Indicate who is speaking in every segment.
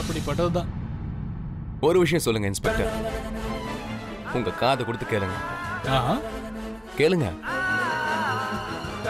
Speaker 1: அப்படிப்பட்டதுதான்.
Speaker 2: ஒரு விஷயம் சொல்லுங்க இன்ஸ்பெக்டர், உங்க காதை கொடுத்து கேளுங்க. கேளுங்க.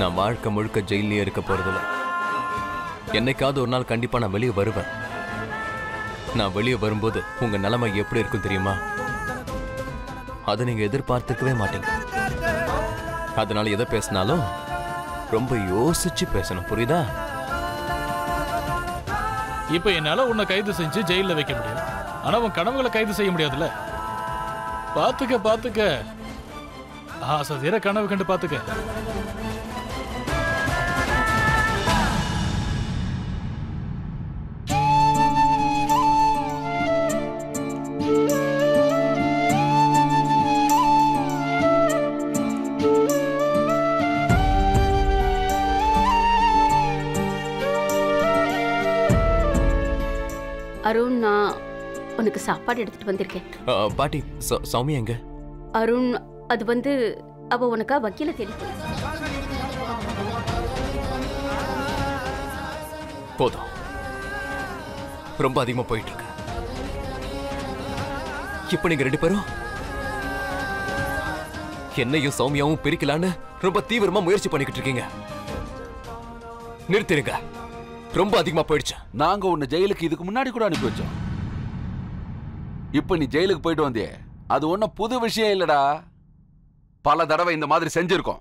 Speaker 2: நான் வாழ்க்கை முழுக்க ஜெயிலே இருக்க போறதில்ல. என்னைக்காவது ஒரு நாள் கண்டிப்பா நான் வெளியே வருவேன். நான் வெளியே வரும்போது உங்க நிலைமை எப்படி இருக்கும் தெரியுமா? அதை நீங்க எதிர்பார்த்துக்கவே மாட்டீங்க. அதனால எதை பேசினாலும் ரொம்ப யோசிச்சு பேசணும், புரியுதா?
Speaker 1: இப்ப என்னால உன்னை கைது செஞ்சு ஜெயில வைக்க முடியும், ஆனா உன் கனவுகளை கைது செய்ய முடியாதுல்ல. பாத்துக்க பாத்துக்க, ஆசை தீர கனவு கண்டு பாத்துக்க.
Speaker 3: அருண், நான் உனக்கு சாப்பாடு எடுத்துட்டு வந்திருக்கேன்.
Speaker 2: பாட்டி, சௌமியா எங்க?
Speaker 3: அருண், அது வந்து அவ உனக்கா வக்கீல தேடி
Speaker 2: போதும், ரொம்ப அதிகமா போயிட்டு இருக்கு. இப்ப நீங்க 2 பேரும் என்னையும் சௌமியாவும் பிரிக்கலான்னு ரொம்ப தீவிரமா முயற்சி பண்ணிக்கிட்டு இருக்கீங்க. நிறுத்திருங்க, ரொம்ப அதிகமா போயிடுச்சு.
Speaker 4: நாங்க உன்னை ஜெயிலுக்கு இதுக்கு முன்னாடி கூட அனுப்பி வச்சோம். இப்ப நீ ஜெயிலுக்கு போயிட்டு வந்தியே, அது ஒன்னும் புது விஷயம் இல்லடா. பல தடவை இந்த மாதிரி செஞ்சிருக்கோம்.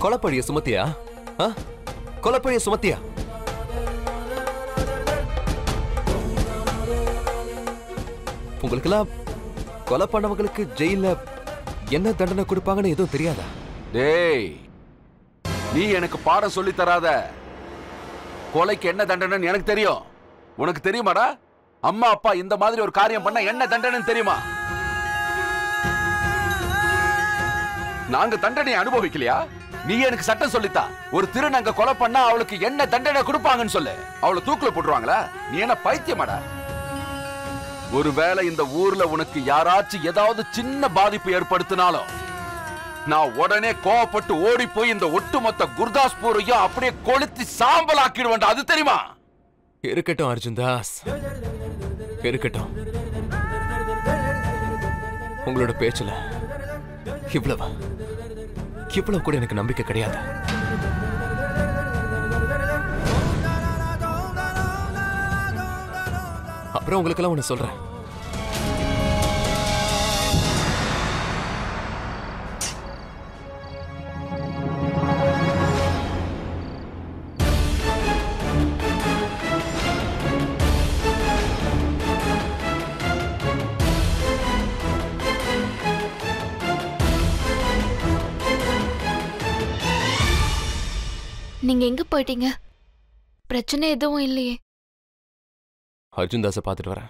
Speaker 2: கொலைப்பழிய சுமத்தியா? கொலைப்பழிய சுமத்தியா? உங்களுக்கெல்லாம் கொலை பண்ணவங்களுக்கு ஜெயில என்ன தண்டனை கொடுப்பாங்கன்னு எதுவும் தெரியாதா?
Speaker 4: டேய், நீ எனக்கு பாடம் சொல்லி தராத. கொலைக்கு என்ன தண்டனைன்னு எனக்கு தெரியும். உனக்கு தெரியுமாடா? அம்மா அப்பா இந்த மாதிரி ஒரு காரியம் பண்ண என்ன தண்டனைன்னு தெரியுமா? நாங்க தண்டனையை அனுபவிக்கலையா? நீ எனக்கு சட்டம் சொல்லித்தா. ஒரு திருநங்க கொலை பண்ணா அவளுக்கு என்ன தண்டனை கொடுப்பாங்கன்னு சொல்லு. அவளை தூக்குல போட்டுருவாங்களா? நீ என்ன பைத்தியமாடா? ஒருவேளை இந்த ஊர்ல உனக்கு யாராச்சும் ஏதாவது சின்ன பாதிப்பு ஏற்படுத்தினாலும் நான் உடனே கோவப்பட்டு ஓடி போய் இந்த ஒட்டுமொத்த குர்தாஸ்பூரையும் அப்படியே கொளுத்தி சாம்பல் ஆக்கிடுவேன். அது தெரியுமா?
Speaker 2: இருக்கட்டும் அர்ஜுன் தாஸ், இருக்கட்டும். உங்களோட பேச்சுல இவ்வளவு கூட எனக்கு நம்பிக்கை கிடையாது. அப்புறம் உங்களுக்கெல்லாம் ஒண்ணு சொல்றேன்.
Speaker 5: நீங்க எங்க போயிட்டீங்க? பிரச்சனை எதுவும் இல்லையே?
Speaker 2: அர்ஜுன் தாஸை பார்த்துட்டு வரேன்.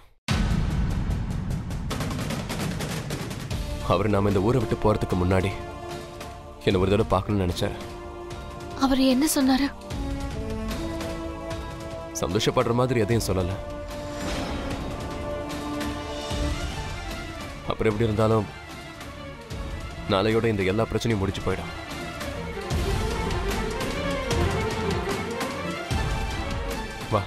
Speaker 2: அவர் நாம இந்த ஊரை விட்டு போறதுக்கு முன்னாடி என்ன ஒரு தடவை பார்க்கணும்னு நினைச்சாரு.
Speaker 5: அவர் என்ன சொன்னாரு?
Speaker 2: சந்தோஷப்படுற மாதிரி எதையும் சொல்லல. அப்புறம் எப்படி இருந்தாலும் நாளையோட இந்த எல்லா பிரச்சனையும் முடிச்சு போயிடும். வா.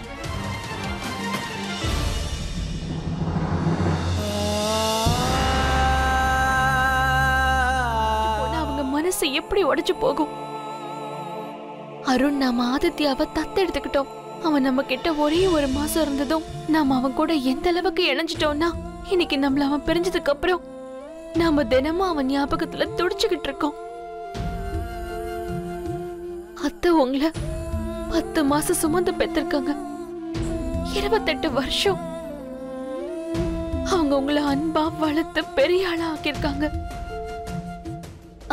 Speaker 5: அவங்க மனசு எப்படி உடைச்சு போகும்? அருண், நாம ஆதித்யாவை தத்து எடுத்துக்கிட்டோம். அவன் நம்ம கிட்ட ஒரே ஒரு மாசம் இருந்ததும் நாம அவன் கூட எந்த அளவுக்கு இணைஞ்சிட்டோம்னா, இன்னைக்கு நம்மள அவன் பிரிஞ்சதுக்கு அப்புறம் நாம தினமும் அவன் ஞாபகத்துல துடிச்சுக்கிட்டு இருக்கோம். அத்தை உங்களை 10 மாசம் சுமந்து பெற்றிருக்காங்க. 28 வருஷம் அவங்க உங்களை அன்பா வளர்த்து பெரிய ஆளா ஆக்கியிருக்காங்க.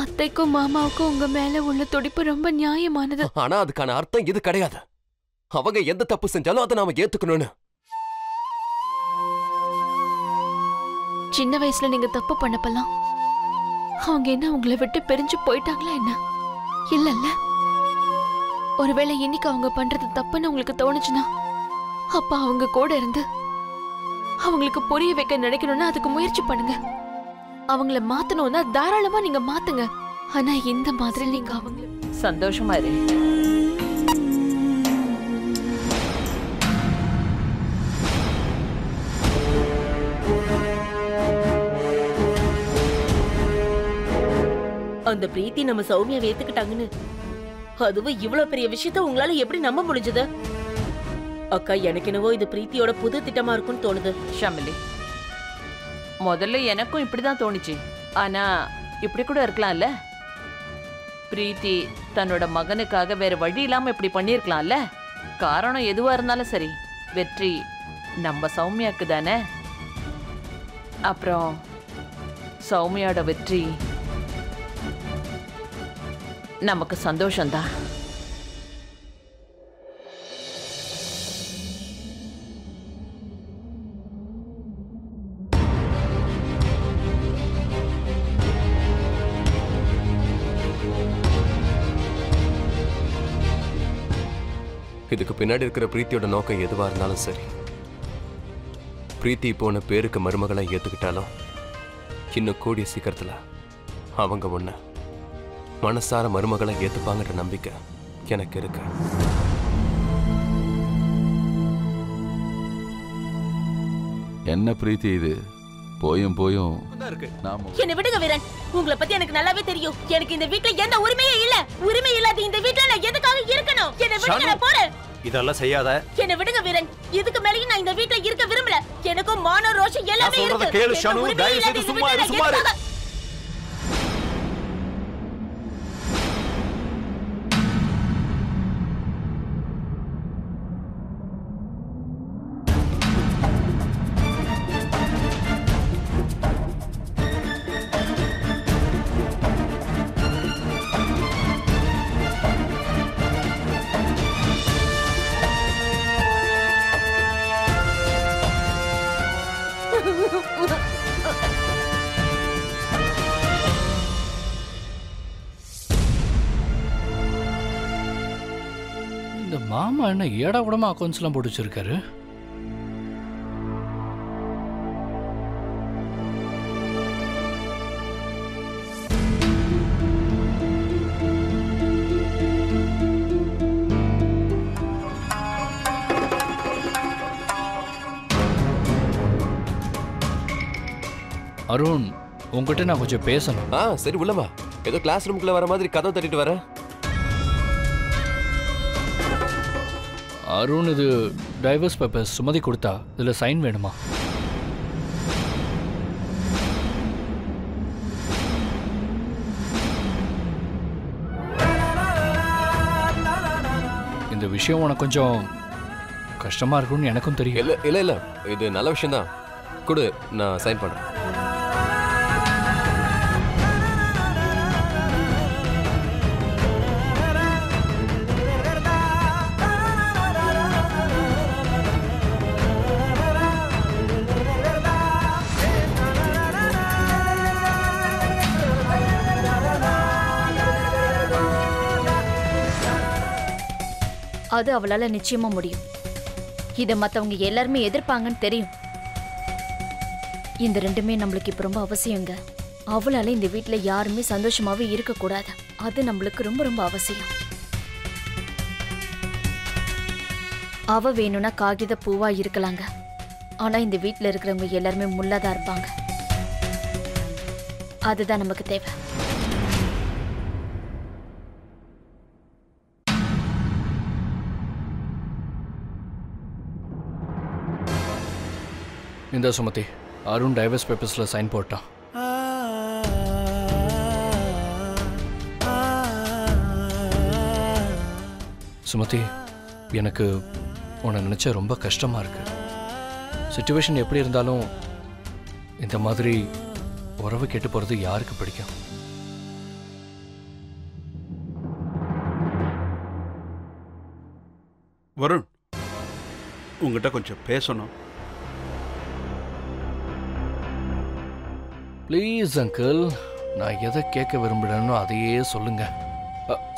Speaker 5: அத்தைக்கும் மாமாவுக்கும் உங்க மேல உள்ள துடிப்பு ரொம்ப நியாயமானது.
Speaker 2: ஆனா அதுக்கான அர்த்தம் இது கிடையாது. அவங்க எந்த தப்பு செஞ்சாலும் அதை நாம ஏத்துக்கணும்னு.
Speaker 5: சின்ன வயசுல நீங்க தப்பு பண்ணப்பலாம் அவங்க என்ன உங்களை விட்டு பிரிஞ்சு போயிட்டாங்களா என்ன? இல்லல்ல. ஒருவேளை இன்னைக்கு அவங்க பண்றது தப்புன்னு உங்களுக்கு தோணுச்சுன்னா, அப்ப அவங்க கூட இருந்து அவங்களுக்கு புரிய வைக்க நினைக்கணும்னா அதுக்கு முயற்சி பண்ணுங்க. அவங்கள மாத்தணும்னா தாராளமா நீங்க மாத்துங்க. ஆனா இந்த மாதிரி நீங்க அவங்க
Speaker 6: சந்தோஷமா இரு. அந்த பிரீத்தி நம்ம சௌமியாவை ஏத்துக்கிட்டாங்கன்னு. அதுவும் இவ்வளவு பெரிய விஷயத்த உங்களால எப்படி நம்ப முடிஞ்சது? அக்கா, எனக்கு என்னவோ இது பிரீத்தியோட புது திட்டமா இருக்கும்னு தோணுது.
Speaker 7: ஷாமிலி, முதல்ல எனக்கும் இப்படிதான் தோணுச்சு. ஆனா இப்படி கூட இருக்கலாம்ல. பிரீத்தி தன்னோட மகனுக்காக வேற வழி இல்லாம இப்படி பண்ணிருக்கலாம்ல. காரணம் எதுவா இருந்தாலும் சரி, வெற்றி நம்ம சௌமியாக்கு தானே. அப்புறம் சௌமியாவோட வெற்றி நமக்கு சந்தோஷம்தான்.
Speaker 2: இதுக்கு பின்னாடி இருக்கிற பிரீத்தியோட நோக்கம் எதுவா இருந்தாலும் சரி, பிரீத்தி போன பேருக்கு மருமகளை ஏத்துக்கிட்டாலும் இன்னும் கூடிய சீக்கிரத்துல அவங்க ஒண்ணு மனசார மருமகளை ஏத்துப்பாங்கன்ற நம்பிக்கை எனக்கு இருக்கு.
Speaker 4: என்ன பிரீத்தி இது? போயும் போயும்
Speaker 6: என்ன விடுங்க வீரன், உங்களை பத்தி எனக்கு நல்லாவே தெரியும். எனக்கு இந்த வீட்ல எந்த உரிமையும் இல்ல. உரிமை இல்லாத இந்த வீட்ல நான் எதுக்காக இருக்கணும்? என்ன விடுங்க, நான் போறேன்.
Speaker 8: இதெல்லாம் செய்யாத.
Speaker 6: என்ன விடுங்க வீரன், இதுக்கு மேலயும் நான் இந்த வீட்ல இருக்க விரும்பல. எனக்கும் மான ரோஷம் எல்லாமே இருக்கு.
Speaker 8: கேளு ஷானு, தயவு செய்து சும்மா இரு, சும்மா இரு.
Speaker 1: இந்த மாமா என்ன ஏடா கூடமா அக்கௌண்ட்ஸ் எல்லாம் போட்டு வச்சிருக்காரு? அருண், உங்ககிட்ட நான் கொஞ்சம் பேசணும்.
Speaker 2: சரி உள்ளவா. ஏதோ கிளாஸ் ரூம்குள்ள வர மாதிரி கதவை தட்டிட்டு வர.
Speaker 1: அருண், இது டைவர்ஸ் பேப்பர்ஸ் சுமதி கொடுத்தா, இதுல சைன் வேணுமா? இந்த விஷயம் உனக்கு கொஞ்சம் கஷ்டமா இருக்கும்னு எனக்கும் தெரியும்.
Speaker 2: இல்ல இல்ல இல்ல, இது நல்ல விஷயம் தான். கொடு, நான் சைன் பண்றேன்.
Speaker 9: அது அவளால நிச்சயமா முடியும். இதை மத்தவங்க எல்லாருமே எதிர்ப்பாங்கன்னு தெரியும். இந்த ரெண்டுமே நம்மளுக்கு இப்ப ரொம்ப அவசியங்க. அவளால இந்த வீட்டுல யாருமே சந்தோஷமாவே இருக்க கூடாது. அது நம்மளுக்கு ரொம்ப ரொம்ப அவசியம். அவ வேணும்னா காகித பூவா இருக்கலாங்க. ஆனா இந்த வீட்டுல இருக்கிறவங்க எல்லாருமே முள்ளாதான் இருப்பாங்க. அதுதான் நமக்கு தேவை.
Speaker 1: இந்த சுமதி, அருண் டைவர்ஸ் பேப்பர்ஸ்ல சைன் போட்டான். சுமதி, எனக்கு உன்னை நினைச்ச ரொம்ப கஷ்டமா இருக்கு. சிச்சுவேஷன் எப்படி இருந்தாலும் இந்த மாதிரி உறவு கேட்டு போறது யாருக்கு பிடிக்கும்?
Speaker 8: வருண், உங்ககிட்ட கொஞ்சம் பேசணும்.
Speaker 1: ப்ளீஸ் அங்கிள், நான் எதை கேட்க விரும்புகிறேனோ அதையே சொல்லுங்க.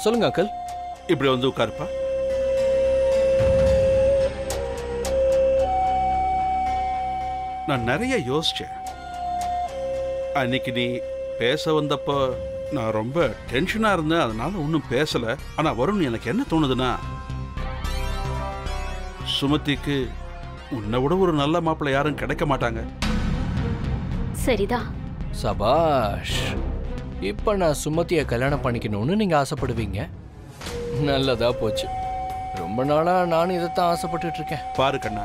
Speaker 1: சொல்லுங்க அங்கிள்.
Speaker 8: இப்படி வந்து உட்காருப்பா. நான் நிறைய யோசிச்சேன். அன்னைக்கு நீ பேச வந்தப்போ நான் ரொம்ப டென்ஷனா இருந்தேன், அதனால ஒன்றும் பேசல. ஆனா வருண், எனக்கு என்ன தோணுதுன்னா, சுமதிக்கு உன்னை விட ஒரு நல்ல மாப்பிள்ளை யாரும் கிடைக்க மாட்டாங்க.
Speaker 9: சரிதான்.
Speaker 1: சபாஷ். இப்போ நான் சுமதியை கல்யாணம் பண்ணிக்கணும்னு நீங்கள் ஆசைப்படுவீங்க. நல்லதா போச்சு. ரொம்ப நாளாக நானும் இதைத்தான் ஆசைப்பட்டுட்டு இருக்கேன்.
Speaker 8: பாரு கண்ணா,